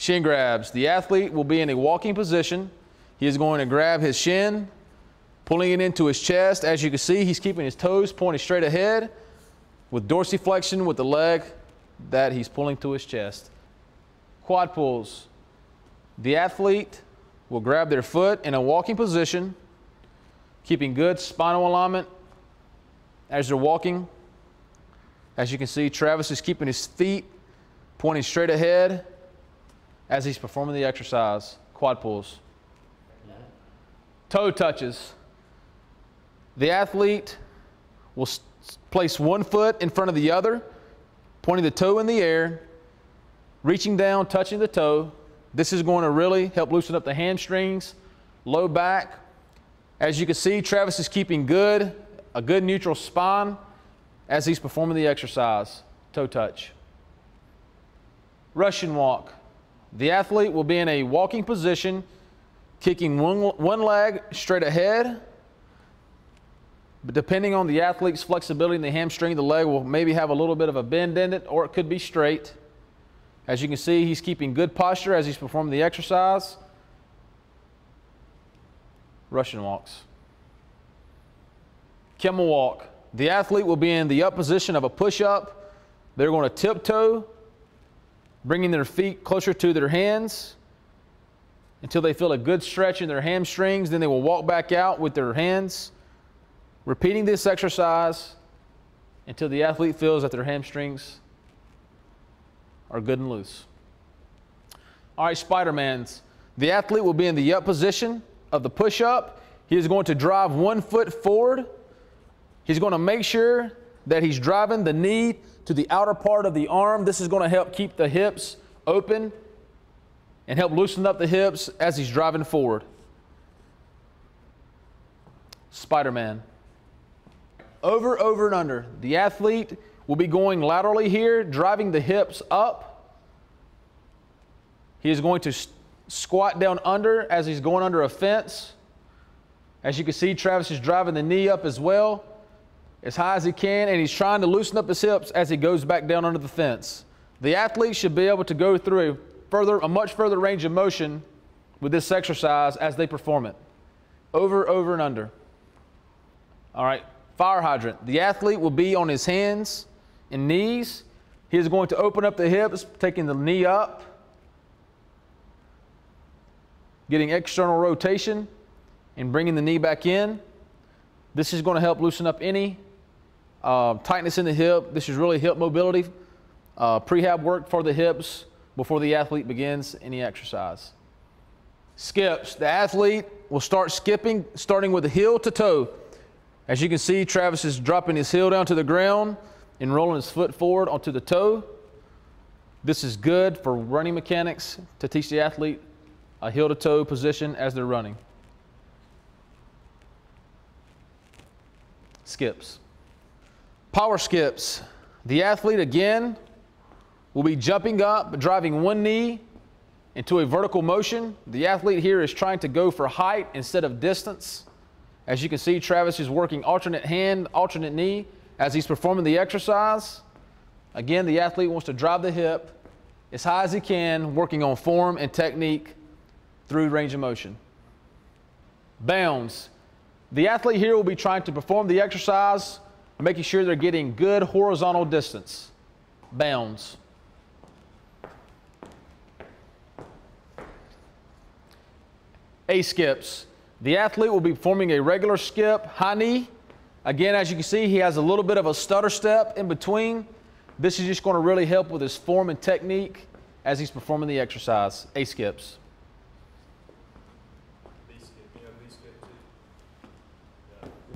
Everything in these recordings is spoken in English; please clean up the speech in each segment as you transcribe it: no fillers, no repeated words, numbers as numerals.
Shin grabs. The athlete will be in a walking position. He is going to grab his shin, pulling it into his chest. As you can see, he's keeping his toes pointed straight ahead with dorsiflexion with the leg that he's pulling to his chest. Quad pulls. The athlete will grab their foot in a walking position, keeping good spinal alignment as they're walking. As you can see, Travis is keeping his feet pointing straight ahead as he's performing the exercise. Quad pulls. Toe touches. The athlete will place one foot in front of the other, pointing the toe in the air, reaching down, touching the toe. This is going to really help loosen up the hamstrings, low back. As you can see, Travis is keeping a good neutral spine as he's performing the exercise. Toe touch. Russian walk. The athlete will be in a walking position, kicking one leg straight ahead. But depending on the athlete's flexibility in the hamstring, the leg will maybe have a little bit of a bend in it, or it could be straight. As you can see, he's keeping good posture as he's performing the exercise. Russian walks. Camel walk. The athlete will be in the up position of a push-up. They're going to tiptoe, bringing their feet closer to their hands until they feel a good stretch in their hamstrings. Then they will walk back out with their hands, repeating this exercise until the athlete feels that their hamstrings are good and loose. All right, Spider-Mans. The athlete will be in the up position of the push-up. He is going to drive one foot forward. He's going to make sure that he's driving the knee to the outer part of the arm. This is going to help keep the hips open and help loosen up the hips as he's driving forward. Spider-Man. Over, over, and under. The athlete will be going laterally here, driving the hips up. He is going to squat down under as he's going under a fence. As you can see, Travis is driving the knee up as well, as high as he can, and he's trying to loosen up his hips as he goes back down under the fence. The athlete should be able to go through a much further range of motion with this exercise as they perform it. Over, over, and under. All right, fire hydrant. The athlete will be on his hands and knees. He is going to open up the hips, taking the knee up, getting external rotation, and bringing the knee back in. This is going to help loosen up any tightness in the hip. This is really hip mobility, prehab work for the hips before the athlete begins any exercise. Skips. The athlete will start skipping, starting with the heel to toe. As you can see, Travis is dropping his heel down to the ground and rolling his foot forward onto the toe. This is good for running mechanics to teach the athlete a heel to toe position as they're running. Skips. Power skips. The athlete again will be jumping up, driving one knee into a vertical motion. The athlete here is trying to go for height instead of distance. As you can see, Travis is working alternate hand, alternate knee as he's performing the exercise. Again, the athlete wants to drive the hip as high as he can, working on form and technique through range of motion. Bounds. The athlete here will be trying to perform the exercise, making sure they're getting good horizontal distance. Bounds. A skips. The athlete will be performing a regular skip, high knee. Again, as you can see, he has a little bit of a stutter step in between. This is just going to really help with his form and technique as he's performing the exercise. A skips.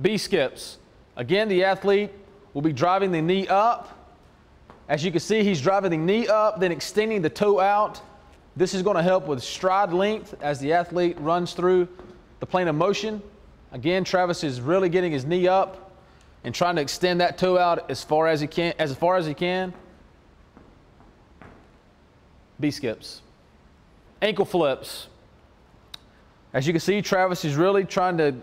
B skips. Again, the athlete will be driving the knee up. As you can see, he's driving the knee up, then extending the toe out. This is going to help with stride length as the athlete runs through the plane of motion. Again, Travis is really getting his knee up and trying to extend that toe out as far as he can. B skips. Ankle flips. As you can see, Travis is really trying to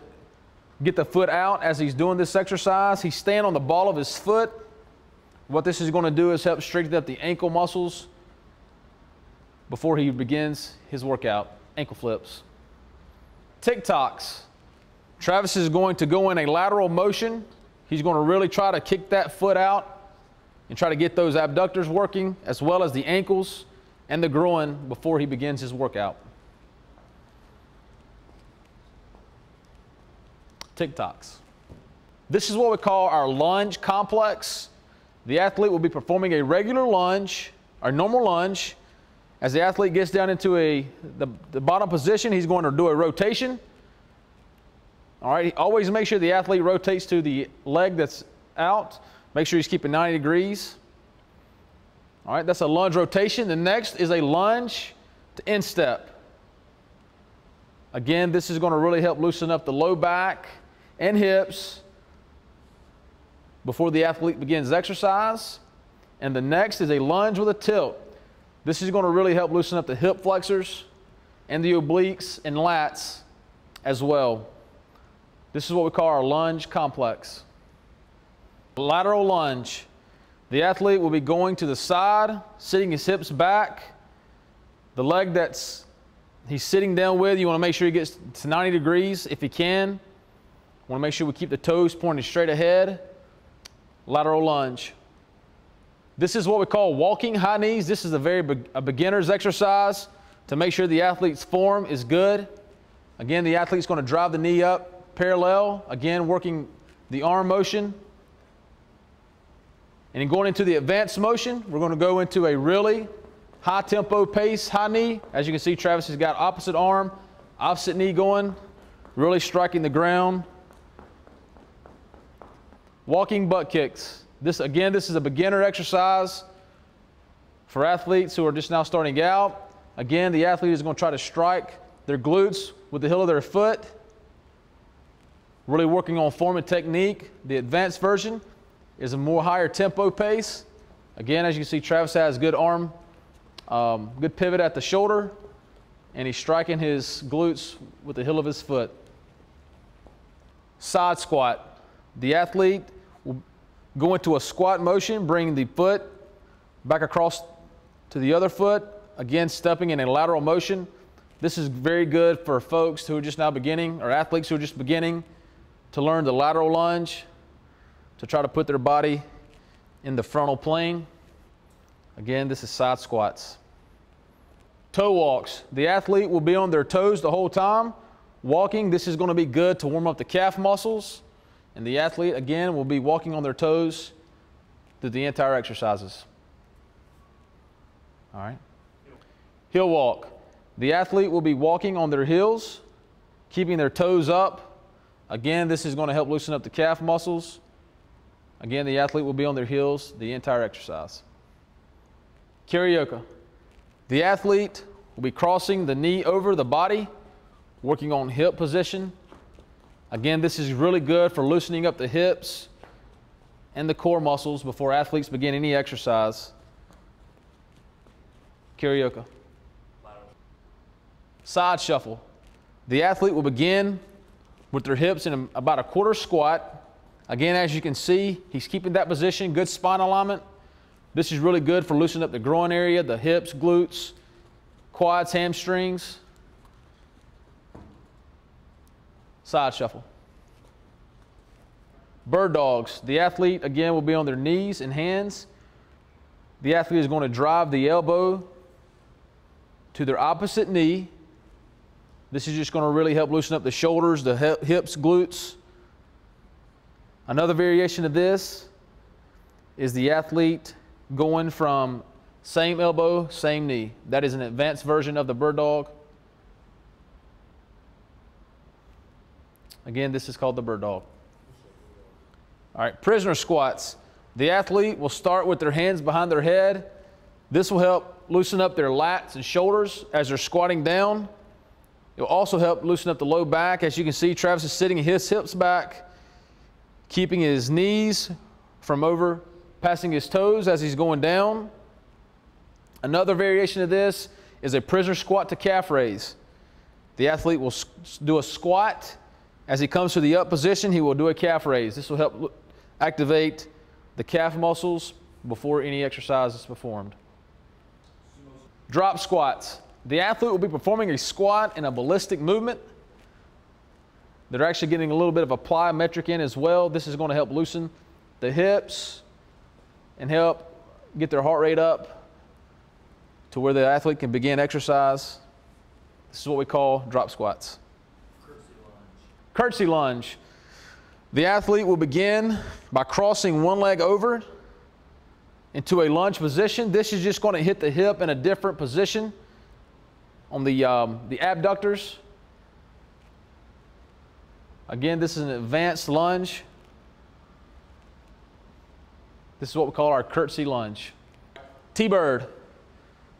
get the foot out as he's doing this exercise. He's staying on the ball of his foot. What this is going to do is help strengthen up the ankle muscles before he begins his workout. Ankle flips. TikToks. Travis is going to go in a lateral motion. He's going to really try to kick that foot out and try to get those abductors working, as well as the ankles and the groin before he begins his workout. TikToks. This is what we call our lunge complex. The athlete will be performing a regular lunge, our normal lunge. As the athlete gets down into the bottom position, he's going to do a rotation. All right, always make sure the athlete rotates to the leg that's out. Make sure he's keeping 90 degrees. All right, that's a lunge rotation. The next is a lunge to instep. Again, this is going to really help loosen up the low back and hips before the athlete begins exercise. And the next is a lunge with a tilt. This is going to really help loosen up the hip flexors and the obliques and lats as well. This is what we call our lunge complex. Lateral lunge. The athlete will be going to the side, sitting his hips back. The leg that's he's sitting down with, you want to make sure he gets to 90 degrees if he can. Want to make sure we keep the toes pointed straight ahead. Lateral lunge. This is what we call walking high knees. This is a beginner's exercise to make sure the athlete's form is good. Again, the athlete's going to drive the knee up parallel. Again, working the arm motion. And then going into the advanced motion, we're going to go into a really high tempo pace, high knee. As you can see, Travis has got opposite arm, opposite knee going, really striking the ground. Walking butt kicks. This is a beginner exercise for athletes who are just now starting out. Again, the athlete is going to try to strike their glutes with the heel of their foot. Really working on form and technique. The advanced version is a more higher tempo pace. Again, as you can see, Travis has good arm, good pivot at the shoulder, and he's striking his glutes with the heel of his foot. Side squat. The athlete will go into a squat motion, bring the foot back across to the other foot, again stepping in a lateral motion. This is very good for folks who are just now beginning, or athletes who are just beginning to learn the lateral lunge, to try to put their body in the frontal plane. Again, this is side squats. Toe walks. The athlete will be on their toes the whole time. Walking, this is going to be good to warm up the calf muscles. And the athlete, again, will be walking on their toes through the entire exercises. All right. Heel walk. The athlete will be walking on their heels, keeping their toes up. Again, this is going to help loosen up the calf muscles. Again, the athlete will be on their heels the entire exercise. Karaoke. The athlete will be crossing the knee over the body, working on hip position. Again, this is really good for loosening up the hips and the core muscles before athletes begin any exercise. Karaoke. Side shuffle. The athlete will begin with their hips in about a quarter squat. Again, as you can see, he's keeping that position, good spine alignment. This is really good for loosening up the groin area, the hips, glutes, quads, hamstrings. Side shuffle. Bird dogs. The athlete, again, will be on their knees and hands. The athlete is going to drive the elbow to their opposite knee. This is just going to really help loosen up the shoulders, the hips, glutes. Another variation of this is the athlete going from same elbow, same knee. That is an advanced version of the bird dog. Again, this is called the bird dog. All right, prisoner squats. The athlete will start with their hands behind their head. This will help loosen up their lats and shoulders as they're squatting down. It will also help loosen up the low back. As you can see, Travis is sitting his hips back, keeping his knees from over passing his toes as he's going down. Another variation of this is a prisoner squat to calf raise. The athlete will do a squat. As he comes to the up position, he will do a calf raise. This will help activate the calf muscles before any exercise is performed. drop squats. The athlete will be performing a squat in a ballistic movement. They're actually getting a little bit of a plyometric in as well. This is going to help loosen the hips and help get their heart rate up to where the athlete can begin exercise. This is what we call drop squats. Curtsy lunge. Curtsy lunge. The athlete will begin by crossing one leg over into a lunge position. This is just going to hit the hip in a different position on the abductors. Again, this is an advanced lunge. This is what we call our curtsy lunge. T-bird.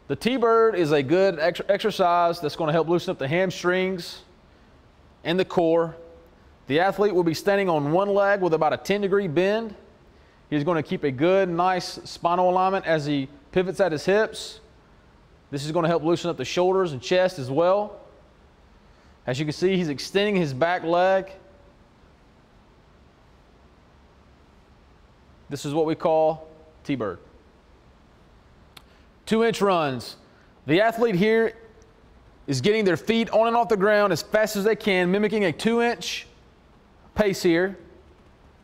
The T-bird is a good exercise that's going to help loosen up the hamstrings and the core. The athlete will be standing on one leg with about a 10-degree bend. He's going to keep a good, nice spinal alignment as he pivots at his hips. This is going to help loosen up the shoulders and chest as well. As you can see, he's extending his back leg. This is what we call T-bird. 2-inch runs. The athlete here is getting their feet on and off the ground as fast as they can, mimicking a 2-inch pace here.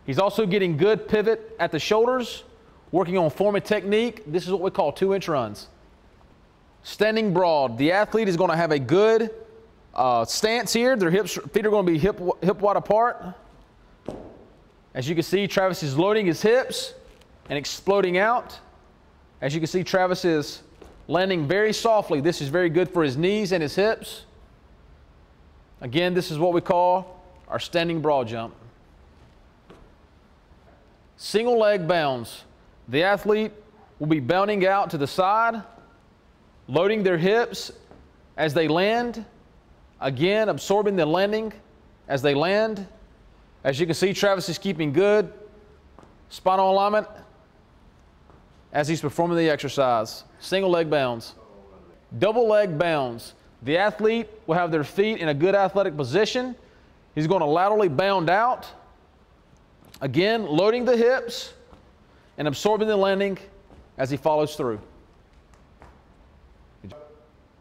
He's also getting good pivot at the shoulders, working on form and technique. This is what we call 2-inch runs. Standing broad. The athlete is going to have a good stance here. Their feet are going to be hip wide apart. As you can see, Travis is loading his hips and exploding out. As you can see, Travis is landing very softly. This is very good for his knees and his hips. Again, this is what we call our standing broad jump. Single leg bounds. The athlete will be bounding out to the side, loading their hips as they land. Again, absorbing the landing as they land. As you can see, Travis is keeping good spinal alignment as he's performing the exercise. Single leg bounds. Double leg bounds. The athlete will have their feet in a good athletic position. He's going to laterally bound out. Again, loading the hips and absorbing the landing as he follows through.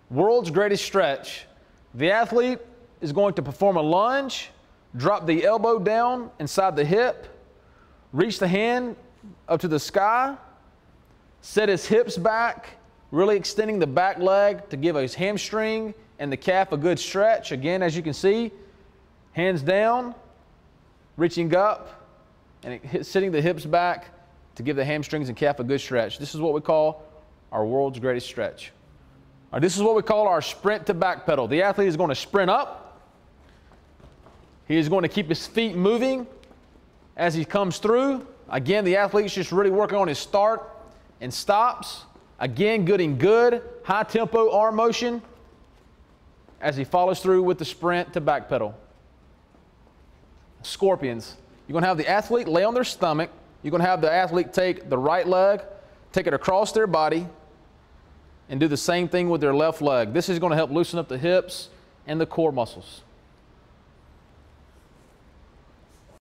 World's greatest stretch. The athlete is going to perform a lunge, drop the elbow down inside the hip, reach the hand up to the sky, set his hips back, really extending the back leg to give his hamstring and the calf a good stretch. Again, as you can see, hands down, reaching up, and sitting the hips back to give the hamstrings and calf a good stretch. This is what we call our world's greatest stretch. All right, this is what we call our sprint to back pedal. The athlete is going to sprint up. He is going to keep his feet moving as he comes through. Again, the athlete is just really working on his start and stops. Again, getting good high tempo arm motion as he follows through with the sprint to back pedal. Scorpions. You're going to have the athlete lay on their stomach. You're going to have the athlete take the right leg, take it across their body, and do the same thing with their left leg. This is going to help loosen up the hips and the core muscles.